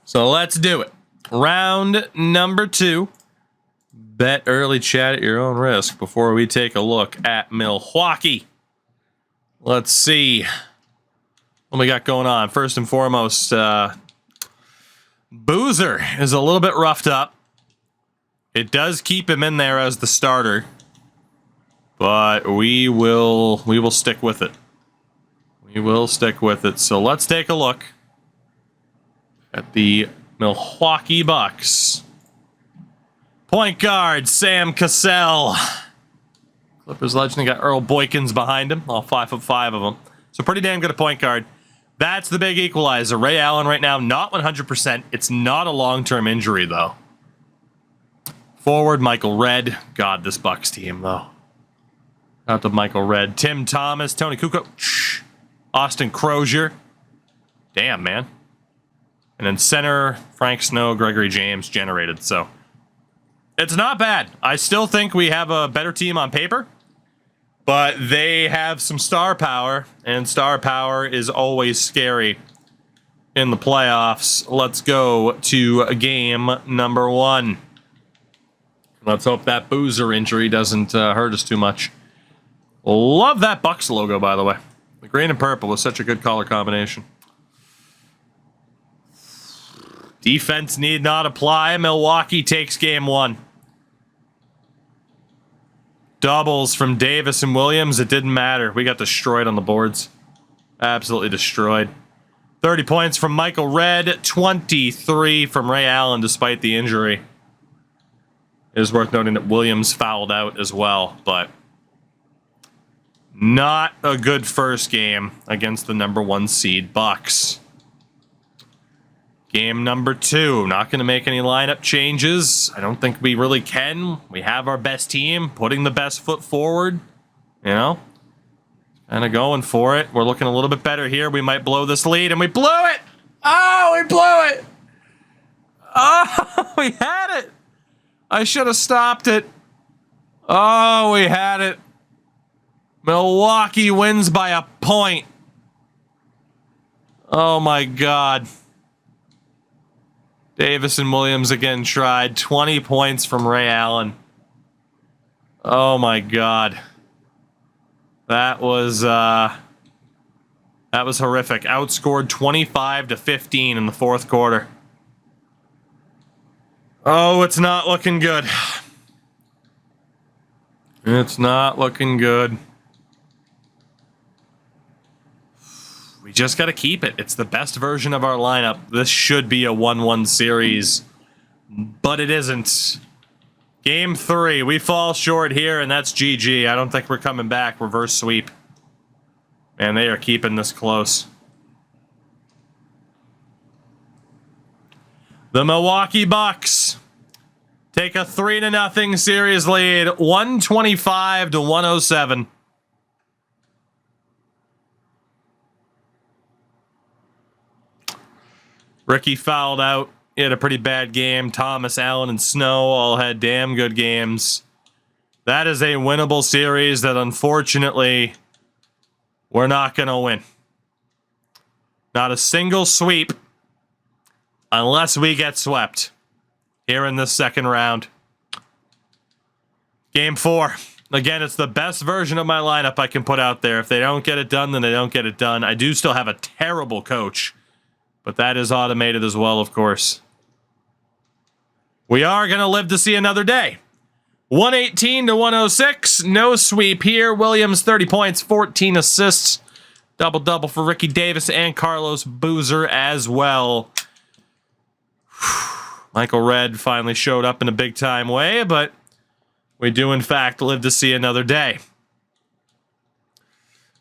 So let's do it. Round number 2. Bet early, chat at your own risk before we take a look at Milwaukee. Let's see what we got going on. First and foremost, Boozer is a little bit roughed up. It does keep him in there as the starter, but we will stick with it. We will stick with it. So let's take a look at the Milwaukee Bucks. Point guard, Sam Cassell. Clippers legend, got Earl Boykins behind him, all 5'5" of them. So pretty damn good at point guard. That's the big equalizer. Ray Allen right now, not 100%. It's not a long-term injury, though. Forward, Michael Redd. God, this Bucks team, though. Out to Michael Redd. Tim Thomas, Tony Kukoc, Austin Crozier. Damn, man. And then center, Frank Snow, Gregory James generated. So it's not bad. I still think we have a better team on paper, but they have some star power, and star power is always scary in the playoffs. Let's go to game number 1. Let's hope that Boozer injury doesn't hurt us too much. Love that Bucks logo, by the way. The green and purple is such a good color combination. Defense need not apply. Milwaukee takes game 1. Doubles from Davis and Williams. It didn't matter. We got destroyed on the boards. Absolutely destroyed. 30 points from Michael Redd. 23 from Ray Allen despite the injury. It is worth noting that Williams fouled out as well, but not a good first game against the number 1 seed Bucks. Game number 2. Not going to make any lineup changes. I don't think we really can. We have our best team, putting the best foot forward. You know? Kind of going for it. We're looking a little bit better here. We might blow this lead, and we blew it! Oh, we blew it! Oh, we had it! I should have stopped it. Oh, we had it. Milwaukee wins by a point. Oh, my God. Davis and Williams again tried. 20 points from Ray Allen. Oh, my God. That was horrific. Outscored 25-15 in the fourth quarter. Oh, it's not looking good. It's not looking good. We just got to keep it. It's the best version of our lineup. This should be a 1-1 series, but it isn't. Game 3, we fall short here, and that's GG. I don't think we're coming back. Reverse sweep. And they are keeping this close. The Milwaukee Bucks take a 3-0 series lead, 125-107. Ricky fouled out. He had a pretty bad game. Thomas, Allen, and Snow all had damn good games. That is a winnable series that, unfortunately, we're not going to win. Not a single sweep unless we get swept here in this second round. Game 4. Again, it's the best version of my lineup I can put out there. If they don't get it done, then they don't get it done. I do still have a terrible coach, but that is automated as well, of course. We are going to live to see another day. 118-106. No sweep here. Williams, 30 points, 14 assists. Double-double for Ricky Davis and Carlos Boozer as well. Michael Redd finally showed up in a big-time way, but we do, in fact, live to see another day.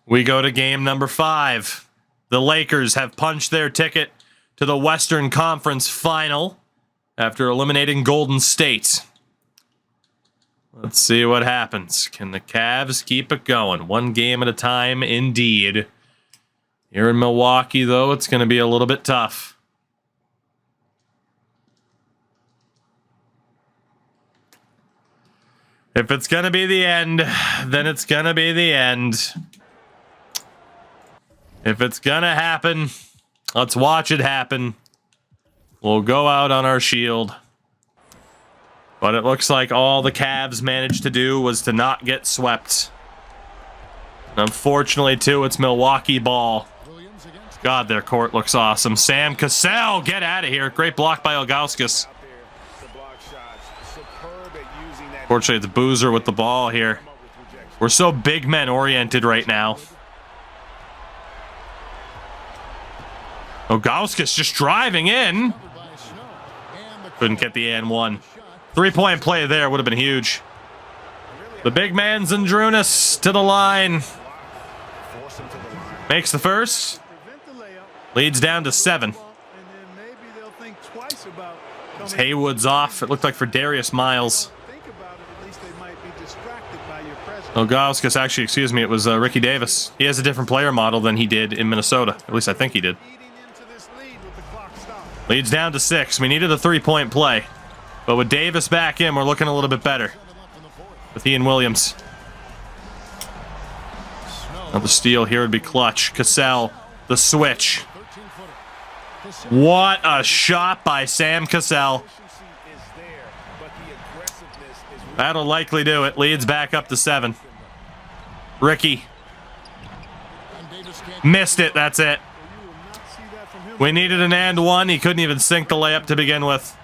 We go to game number 5. The Lakers have punched their ticket to the Western Conference Final after eliminating Golden State. Let's see what happens. Can the Cavs keep it going? One game at a time, indeed. Here in Milwaukee, though, it's going to be a little bit tough. If it's going to be the end, then it's going to be the end. If it's going to happen, let's watch it happen. will go out on our shield. But it looks like all the Cavs managed to do was to not get swept. Unfortunately, too, it's Milwaukee ball. God, their court looks awesome. Sam Cassell, get out of here. Great block by Ilgauskas. Fortunately, it's Boozer with the ball here. We're so big men oriented right now. Ilgauskas just driving in. Couldn't get the and one. 3-point play there would have been huge. The big man Zandrunas to the line. Makes the first. Leads down to 7. As Haywood's off, it looked like for Darius Miles. Ilgauskas, actually, excuse me, it was Ricky Davis. He has a different player model than he did in Minnesota. At least I think he did. Leads down to 6. We needed a 3-point play. But with Davis back in, we're looking a little bit better. With Ian Williams. Another steal here would be clutch. Cassell, the switch. What a shot by Sam Cassell. That'll likely do it. Leads back up to 7. Ricky. Missed it, that's it. We needed an and one. He couldn't even sink the layup to begin with.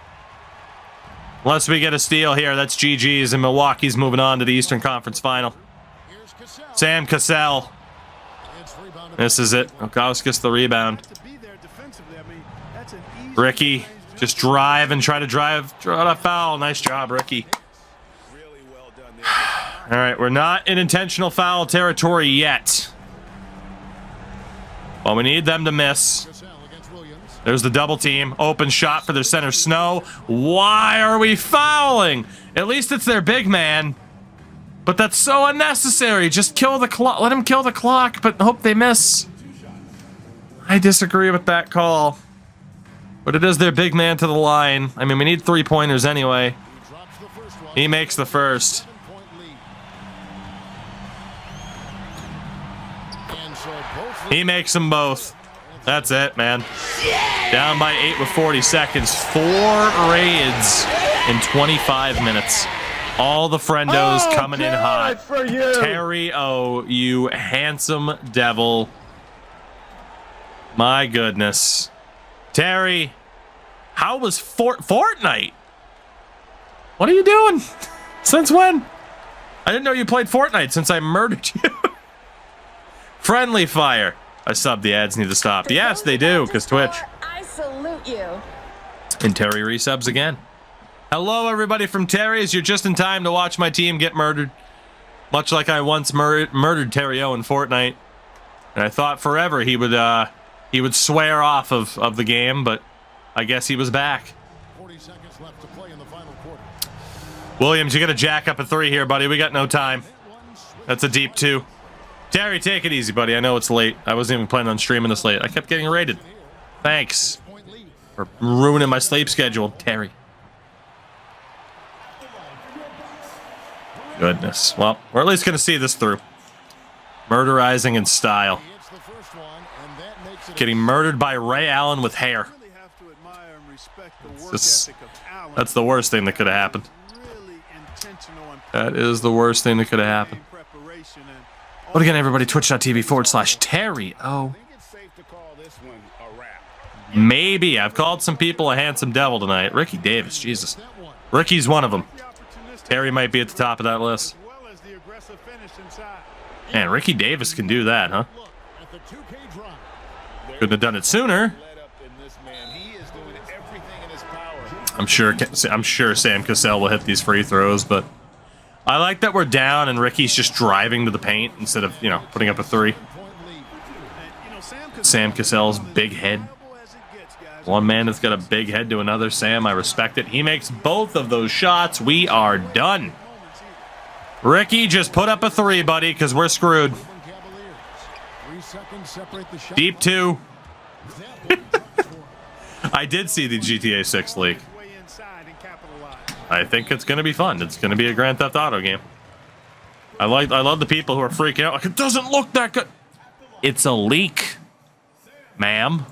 Unless we get a steal here, that's GG's, and Milwaukee's moving on to the Eastern Conference Final. Sam Cassell. This is it. Ilgauskas the rebound. Ricky, just drive and try to draw a foul. Nice job, Ricky. All right, we're not in intentional foul territory yet. Well, we need them to miss. There's the double team. Open shot for their center, Snow. Why are we fouling? At least it's their big man. But that's so unnecessary. Just kill the clock. Let him kill the clock, but hope they miss. I disagree with that call. But it is their big man to the line. I mean, we need 3-pointers anyway. He makes the first. He makes them both. That's it, man. Down by 8 with 40 seconds. 4 raids in 25 minutes. All the friendos coming in hot. Terry O, you handsome devil. My goodness. Terry, how was Fortnite? What are you doing? Since when? I didn't know you played Fortnite since I murdered you. Friendly fire. I subbed, the ads need to stop. Yes, they do, because Twitch. I salute you. And Terry resubs again. Hello, everybody from Terry's. You're just in time to watch my team get murdered. Much like I once murdered Terry O in Fortnite. And I thought forever he would swear off of the game, but I guess he was back. 40 seconds left to play in the final quarter. Williams, you got to jack up a 3 here, buddy. We got no time. That's a deep 2. Terry, take it easy, buddy. I know it's late. I wasn't even planning on streaming this late. I kept getting raided. Thanks for ruining my sleep schedule, Terry. Goodness. Well, we're at least going to see this through. Murderizing in style. Getting murdered by Ray Allen with hair. That's the worst thing that could have happened. That is the worst thing that could have happened. But again, everybody, twitch.tv/Terry O. Maybe. I've called some people a handsome devil tonight. Ricky Davis, Jesus. Ricky's one of them. Terry might be at the top of that list. Man, Ricky Davis can do that, huh? Couldn't have done it sooner. I'm sure Sam Cassell will hit these free throws, but I like that we're down and Ricky's just driving to the paint instead of, putting up a 3. Sam Cassell's big head. One man that's got a big head to another. Sam, I respect it. He makes both of those shots. We are done. Ricky, just put up a 3, buddy, because we're screwed. Deep 2. I did see the GTA 6 leak. I think it's going to be fun. It's going to be a Grand Theft Auto game. I love the people who are freaking out. Like, it doesn't look that good. It's a leak, ma'am.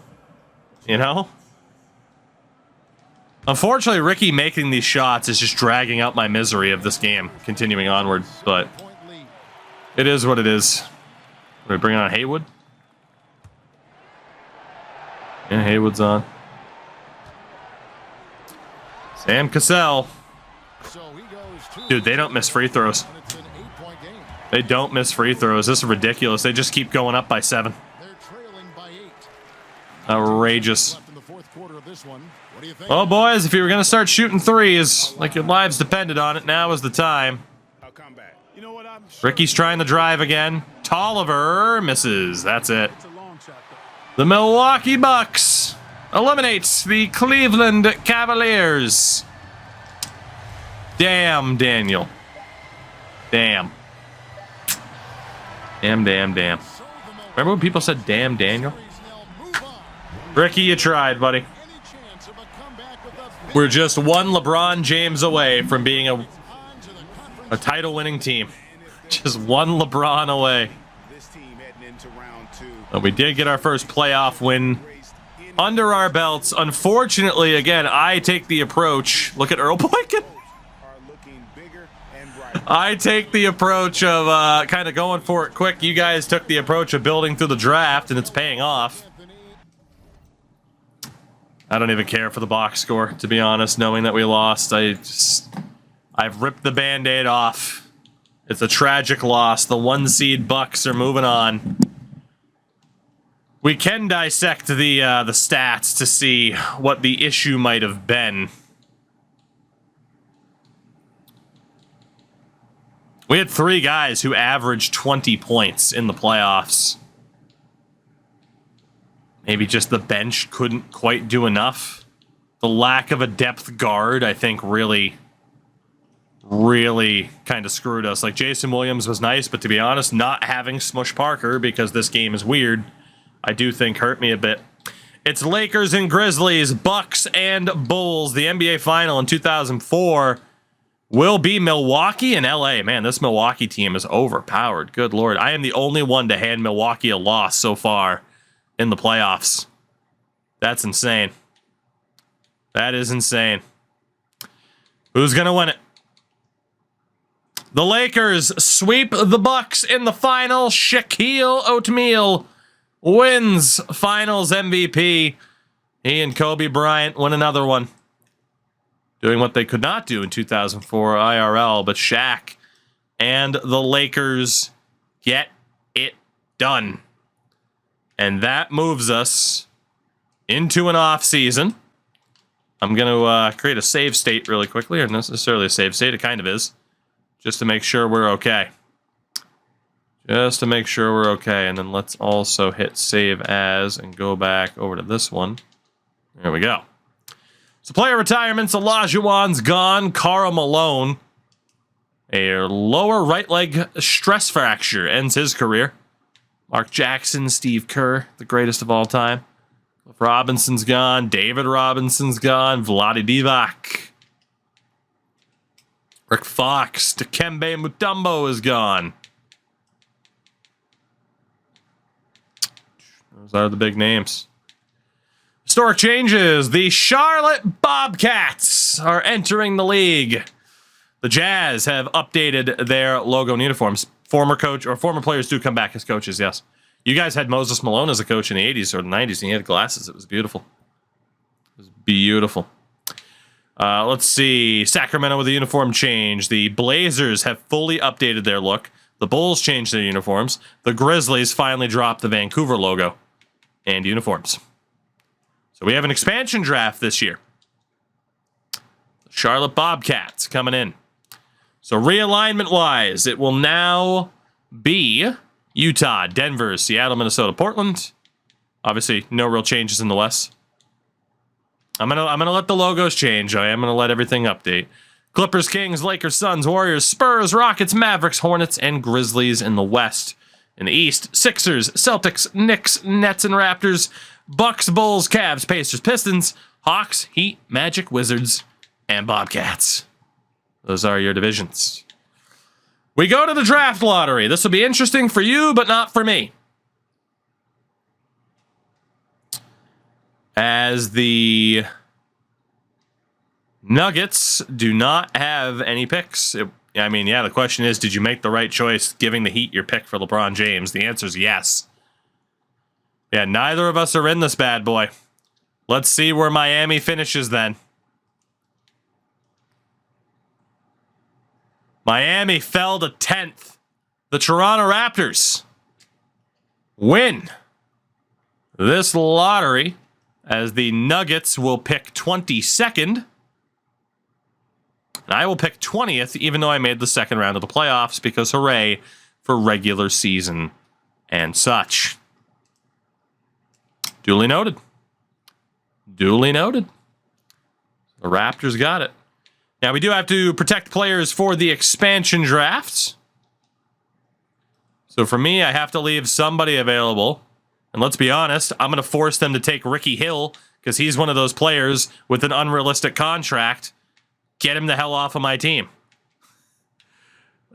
Unfortunately, Ricky making these shots is just dragging out my misery of this game, continuing onward, but it is what it is. Are we bringing on Haywood? Yeah, Haywood's on. Sam Cassell. Dude, they don't miss free throws. They don't miss free throws. This is ridiculous. They just keep going up by 7. Outrageous. Oh, boys, if you were going to start shooting threes, like your lives depended on it, now is the time. Ricky's trying to drive again. Tolliver misses. That's it. The Milwaukee Bucks eliminates the Cleveland Cavaliers. Damn, Daniel. Damn. Damn. Remember when people said, damn, Daniel? Ricky, you tried, buddy. We're just one LeBron James away from being a title-winning team. Just one LeBron away. But we did get our first playoff win under our belts. Unfortunately, again, I take the approach. Look at Earl Boykin. I take the approach of kind of going for it quick. You guys took the approach of building through the draft, and it's paying off. I don't even care for the box score, to be honest, knowing that we lost. I've ripped the Band-Aid off. It's a tragic loss. The 1-seed Bucks are moving on. We can dissect the stats to see what the issue might have been. We had 3 guys who averaged 20 points in the playoffs. Maybe just the bench couldn't quite do enough. The lack of a depth guard, I think, really kind of screwed us. Like, Jason Williams was nice, but to be honest, not having Smush Parker, because this game is weird, I do think hurt me a bit. It's Lakers and Grizzlies, Bucks and Bulls. The NBA final in 2004 will be Milwaukee and LA. Man, this Milwaukee team is overpowered. Good Lord. I am the only one to hand Milwaukee a loss so far in the playoffs. That's insane. That is insane. Who's going to win it? The Lakers sweep the Bucks in the final. Shaquille O'Neal wins Finals MVP. He and Kobe Bryant win another one. Doing what they could not do in 2004 IRL, but Shaq and the Lakers get it done. And that moves us into an off season. I'm going to create a save state really quickly, or not necessarily a save state, it kind of is, just to make sure we're okay. Just to make sure we're okay. And then let's also hit save as and go back over to this one. There we go. So player retirements, Olajuwon's gone. Karl Malone, a lower right leg stress fracture, ends his career. Mark Jackson, Steve Kerr, the greatest of all time. Robinson's gone. David Robinson's gone. Vlade Divac. Rick Fox. Dikembe Mutombo is gone. Those are the big names. Historic changes. The Charlotte Bobcats are entering the league. The Jazz have updated their logo and uniforms. Former players do come back as coaches, yes. You guys had Moses Malone as a coach in the 80s or the 90s, and he had glasses. It was beautiful. It was beautiful. Let's see. Sacramento with a uniform change. The Blazers have fully updated their look. The Bulls changed their uniforms. The Grizzlies finally dropped the Vancouver logo and uniforms. So we have an expansion draft this year. Charlotte Bobcats coming in. So realignment-wise, it will now be Utah, Denver, Seattle, Minnesota, Portland. Obviously, no real changes in the West. I'm gonna let the logos change. I am gonna let everything update. Clippers, Kings, Lakers, Suns, Warriors, Spurs, Rockets, Mavericks, Hornets, and Grizzlies in the West. In the East, Sixers, Celtics, Knicks, Nets, and Raptors. Bucks, Bulls, Cavs, Pacers, Pistons, Hawks, Heat, Magic, Wizards, and Bobcats. Those are your divisions. We go to the draft lottery. This will be interesting for you, but not for me. As the Nuggets do not have any picks. I mean, yeah, the question is, did you make the right choice giving the Heat your pick for LeBron James? The answer is yes. Yeah, neither of us are in this bad boy. Let's see where Miami finishes then. Miami fell to 10th. The Toronto Raptors win this lottery as the Nuggets will pick 22nd. And I will pick 20th, even though I made the second round of the playoffs, because hooray for regular season and such. Duly noted. Duly noted. The Raptors got it. Now, we do have to protect players for the expansion drafts. So for me, I have to leave somebody available. And let's be honest, I'm going to force them to take Ricky Hill because he's one of those players with an unrealistic contract. Get him the hell off of my team.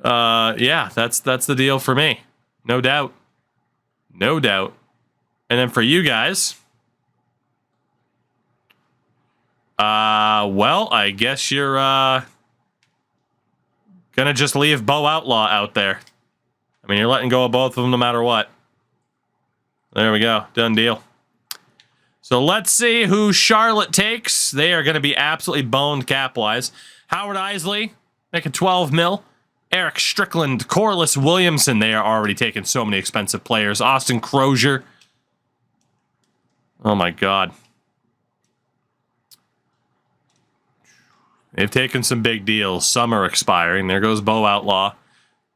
Yeah, that's the deal for me. No doubt. No doubt. And then for you guys, well, I guess you're gonna just leave Bo Outlaw out there. I mean, you're letting go of both of them no matter what. There we go. Done deal. So let's see who Charlotte takes. They are going to be absolutely boned cap-wise. Howard Isley, making 12 mil. Eric Strickland, Corliss Williamson. They are already taking so many expensive players. Austin Crozier. Oh, my God. They've taken some big deals. Some are expiring. There goes Bo Outlaw.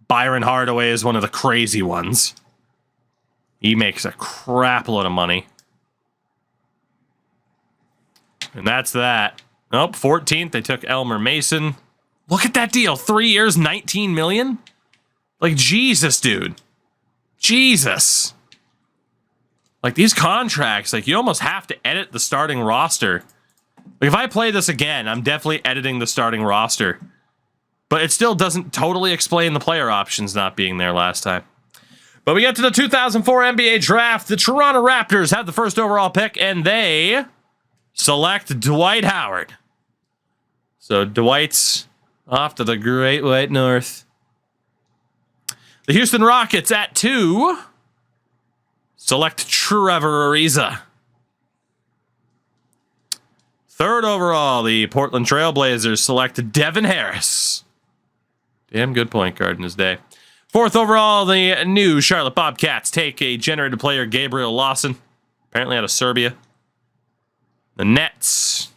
Byron Hardaway is one of the crazy ones. He makes a crap load of money. And that's that. Nope, 14th, they took Elmer Mason. Look at that deal. 3 years, $19 million? Like, Jesus, dude. Jesus. Like, these contracts, like, you almost have to edit the starting roster. Like, if I play this again, I'm definitely editing the starting roster. But it still doesn't totally explain the player options not being there last time. But we get to the 2004 NBA draft. The Toronto Raptors have the first overall pick, and they select Dwight Howard. So Dwight's off to the Great White North. The Houston Rockets at 2 select Trevor Ariza. Third overall, the Portland Trailblazers select Devin Harris. Damn good point guard in his day. Fourth overall, the new Charlotte Bobcats take a generated player, Gabriel Lawson, apparently out of Serbia. The Nets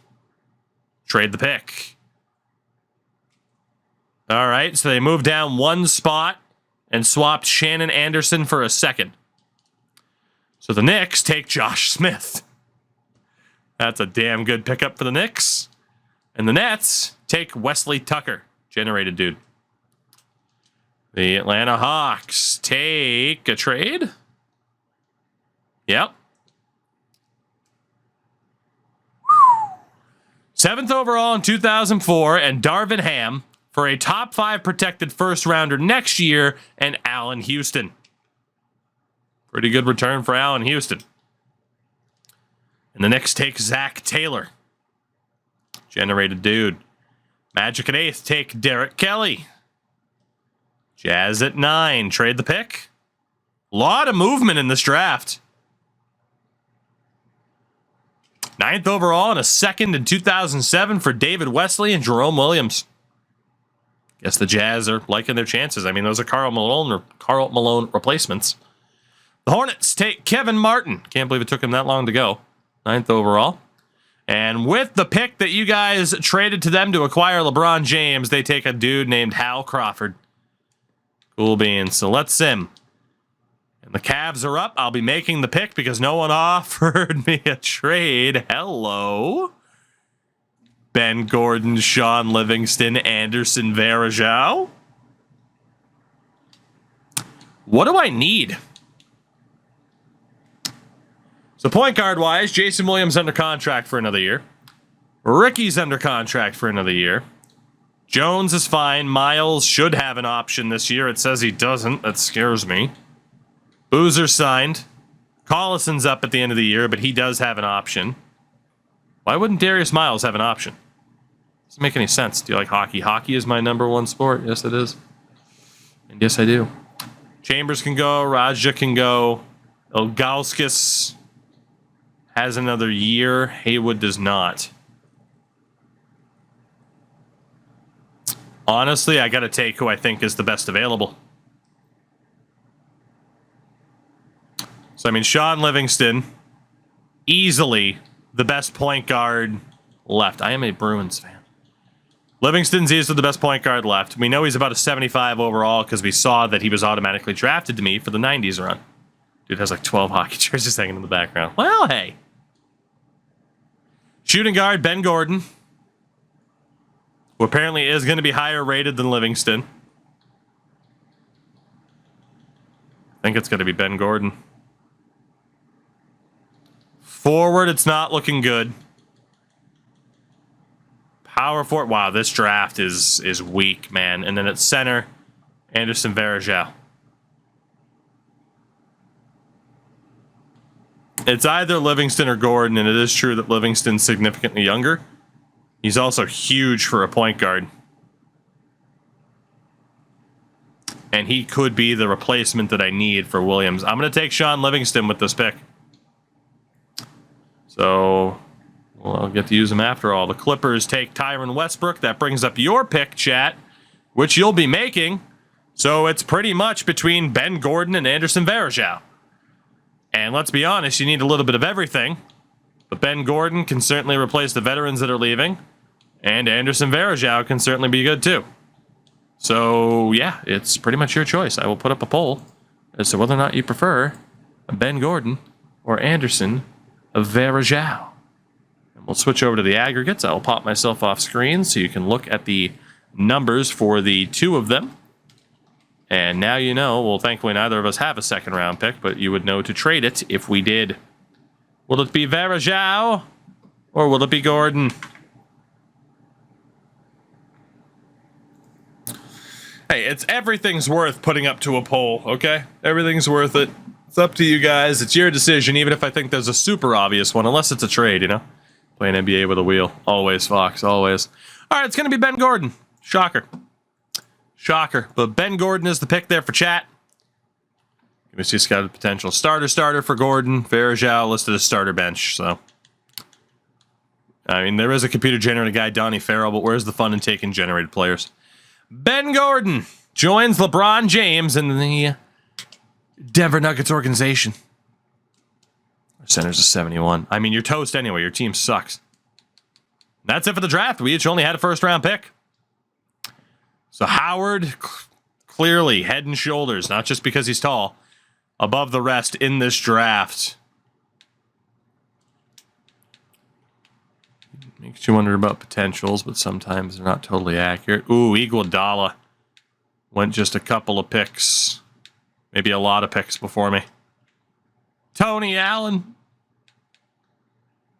trade the pick. All right, so they moved down one spot and swapped Shannon Anderson for a second. So the Knicks take Josh Smith. That's a damn good pickup for the Knicks. And the Nets take Wesley Tucker, generated dude. The Atlanta Hawks take a trade. Yep. 7th overall in 2004, and Darvin Ham for a top 5 protected first rounder next year, and Allen Houston. Pretty good return for Allen Houston. And the Knicks take Zach Taylor. Generated dude. Magic at 8th take Derek Kelly. Jazz at 9. Trade the pick. Lot of movement in this draft. 9th overall and a second in 2007 for David Wesley and Jerome Williams. Guess the Jazz are liking their chances. I mean, those are Karl Malone replacements. The Hornets take Kevin Martin. Can't believe it took him that long to go. 9th overall. And with the pick that you guys traded to them to acquire LeBron James, they take a dude named Hal Crawford. Cool beans. So let's sim. And the Cavs are up. I'll be making the pick because no one offered me a trade. Hello. Ben Gordon, Sean Livingston, Anderson Varejao. What do I need? So point guard wise, Jason Williams under contract for another year. Ricky's under contract for another year. Jones is fine. Miles should have an option this year. It says he doesn't. That scares me. Boozer signed. Collison's up at the end of the year, but he does have an option. Why wouldn't Darius Miles have an option? Doesn't make any sense. Do you like hockey? Hockey is my #1 sport. Yes, it is. And yes, I do. Chambers can go. Raja can go. Ilgauskas has another year. Haywood does not. Honestly, I got to take who I think is the best available. So, I mean, Sean Livingston, easily the best point guard left. I am a Bruins fan. Livingston's easily the best point guard left. We know he's about a 75 overall because we saw that he was automatically drafted to me for the 90s run. Dude has like 12 hockey jerseys hanging in the background. Well, hey. Shooting guard, Ben Gordon, who apparently is going to be higher rated than Livingston. I think it's going to be Ben Gordon. Forward, it's not looking good. Power forward, wow, this draft is weak, man. And then at center, Anderson Varejao. It's either Livingston or Gordon, and it is true that Livingston's significantly younger. He's also huge for a point guard. And he could be the replacement that I need for Williams. I'm going to take Sean Livingston with this pick. So, well, I'll get to use him after all. The Clippers take Tyron Westbrook. That brings up your pick, chat, which you'll be making. So it's pretty much between Ben Gordon and Anderson Varejao. And let's be honest, you need a little bit of everything. But Ben Gordon can certainly replace the veterans that are leaving. And Anderson Varejao can certainly be good too. So, yeah, it's pretty much your choice. I will put up a poll as to whether or not you prefer Ben Gordon or Anderson Varejao. And we'll switch over to the aggregates. I will pop myself off screen so you can look at the numbers for the two of them. And now you know, well, thankfully neither of us have a second round pick, but you would know to trade it if we did. Will it be Varejao or will it be Gordon? Hey, everything's worth putting up to a poll, okay? Everything's worth it. It's up to you guys. It's your decision, even if I think there's a super obvious one, unless it's a trade, you know? Playing NBA with a wheel. Always, Fox, always. All right, it's going to be Ben Gordon. Shocker. Shocker. But Ben Gordon is the pick there for chat. Give me see scouted potential. Starter for Gordon. Varejao listed as starter bench, so. I mean, there is a computer-generated guy, Donnie Farrell, but where's the fun in taking generated players? Ben Gordon joins LeBron James in the Denver Nuggets organization. Our center's a 71. I mean, you're toast anyway. Your team sucks. That's it for the draft. We each only had a first-round pick. So Howard, clearly head and shoulders, not just because he's tall, above the rest in this draft. Makes you wonder about potentials, but sometimes they're not totally accurate. Ooh, Iguodala went just a couple of picks. Maybe a lot of picks before me. Tony Allen.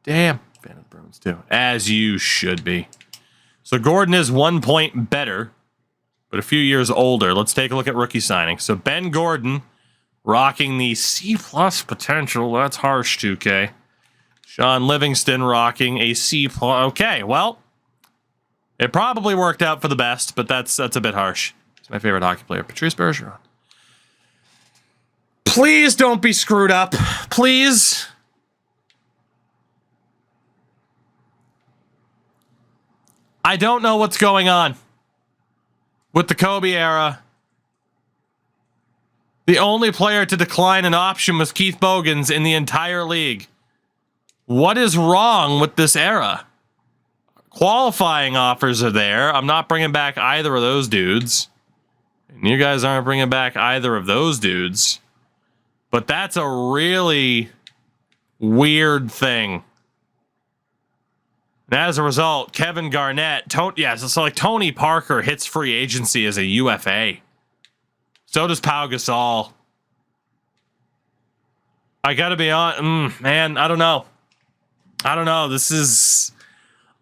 Damn. Fan of the Bruins, too. As you should be. So Gordon is 1 point better, but a few years older. Let's take a look at rookie signing. So Ben Gordon rocking the C+ potential. That's harsh, 2K. Sean Livingston rocking a C+. Okay, well, it probably worked out for the best, but that's a bit harsh. It's my favorite hockey player, Patrice Bergeron. Please don't be screwed up. Please. I don't know what's going on with the Kobe era. The only player to decline an option was Keith Bogans in the entire league. What is wrong with this era? Qualifying offers are there. I'm not bringing back either of those dudes. And you guys aren't bringing back either of those dudes. But that's a really weird thing. And as a result, Kevin Garnett, so like Tony Parker hits free agency as a UFA. So does Pau Gasol. I gotta be on, man, I don't know.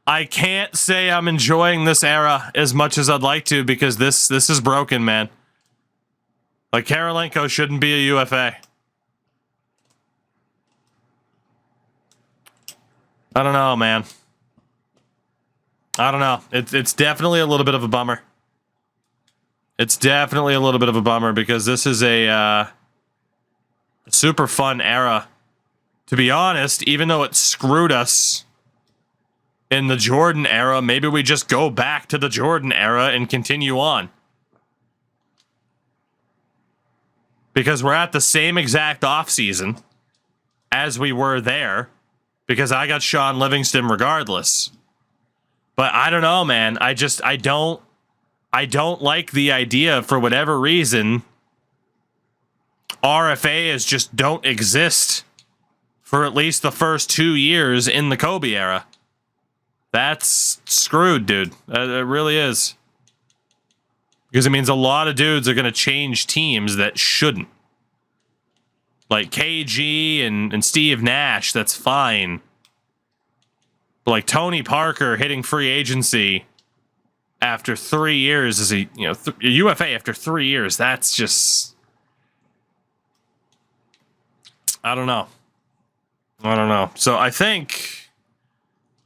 I can't say I'm enjoying this era as much as I'd like to because this is broken, man. Like Karolinko shouldn't be a UFA. I don't know, man. I don't know. It's definitely a little bit of a bummer. It's definitely a little bit of a bummer because this is a super fun era. To be honest, even though it screwed us in the Jordan era, maybe we just go back to the Jordan era and continue on. Because we're at the same exact offseason as we were there. Because I got Sean Livingston regardless. But I don't know, man. I don't like the idea for whatever reason. RFAs just don't exist for at least the first 2 years in the Kobe era. That's screwed, dude. It really is. Because it means a lot of dudes are going to change teams that shouldn't. Like KG and Steve Nash, that's fine. But like Tony Parker hitting free agency after 3 years as a UFA after 3 years, that's just... I don't know. So I think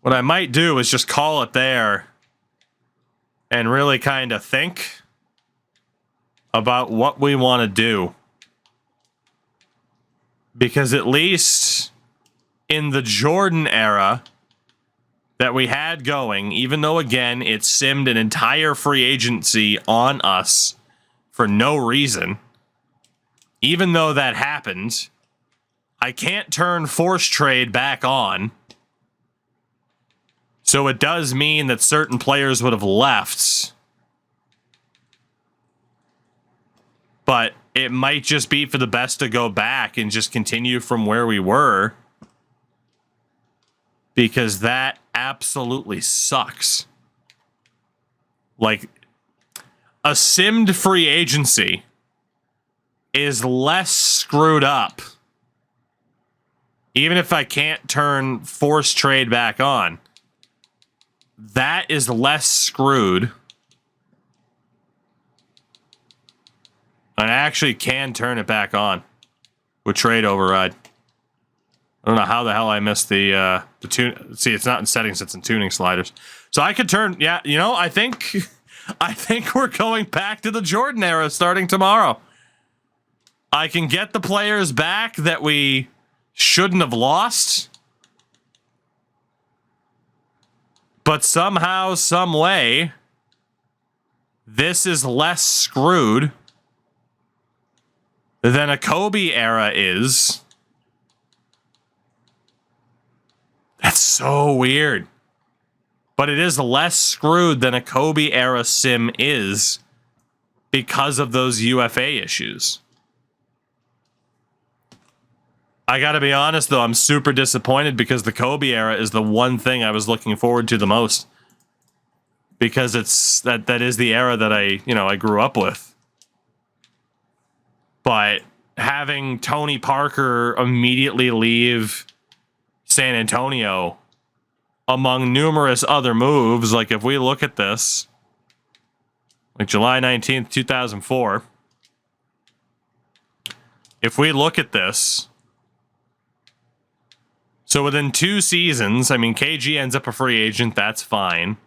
what I might do is just call it there and really kind of think about what we want to do. Because at least in the Jordan era that we had going, even though, again, it simmed an entire free agency on us for no reason, even though that happened, I can't turn force trade back on. So it does mean that certain players would have left. But it might just be for the best to go back and just continue from where we were. Because that absolutely sucks. Like, a simmed free agency is less screwed up. Even if I can't turn force trade back on, that is less screwed. I actually can turn it back on with trade override. I don't know how the hell I missed the tune. See, it's not in settings; it's in tuning sliders. So I could turn. Yeah, I think we're going back to the Jordan era starting tomorrow. I can get the players back that we shouldn't have lost, but somehow, some way, this is less screwed than a Kobe era is. That's so weird. But it is less screwed than a Kobe era sim is because of those UFA issues. I gotta be honest, though, I'm super disappointed because the Kobe era is the one thing I was looking forward to the most. Because it's that is the era that I grew up with. But having Tony Parker immediately leave San Antonio, among numerous other moves, like if we look at this, like July 19th, 2004, if we look at this, so within 2 seasons, I mean, KG ends up a free agent, that's fine.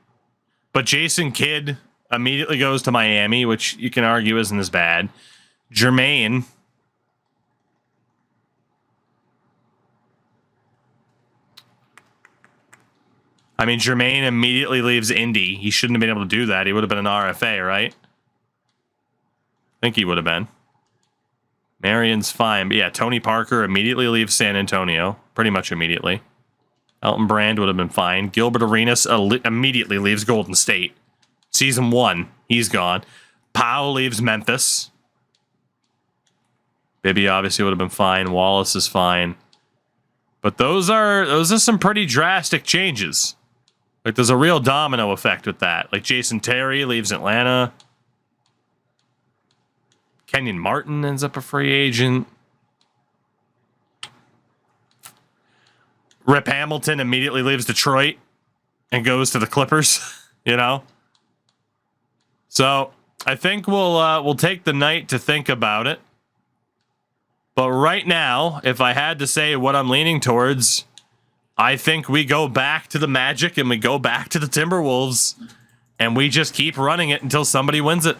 But Jason Kidd immediately goes to Miami, which you can argue isn't as bad. Jermaine immediately leaves Indy. He shouldn't have been able to do that. He would have been an RFA, right? I think he would have been. Marion's fine. But yeah, Tony Parker immediately leaves San Antonio. Pretty much immediately. Elton Brand would have been fine. Gilbert Arenas immediately leaves Golden State. Season 1, he's gone. Powell leaves Memphis. Bibby obviously would have been fine. Wallace is fine. But those are some pretty drastic changes. Like, there's a real domino effect with that. Like, Jason Terry leaves Atlanta. Kenyon Martin ends up a free agent. Rip Hamilton immediately leaves Detroit and goes to the Clippers, So I think we'll take the night to think about it. But right now, if I had to say what I'm leaning towards, I think we go back to the Magic and we go back to the Timberwolves and we just keep running it until somebody wins it.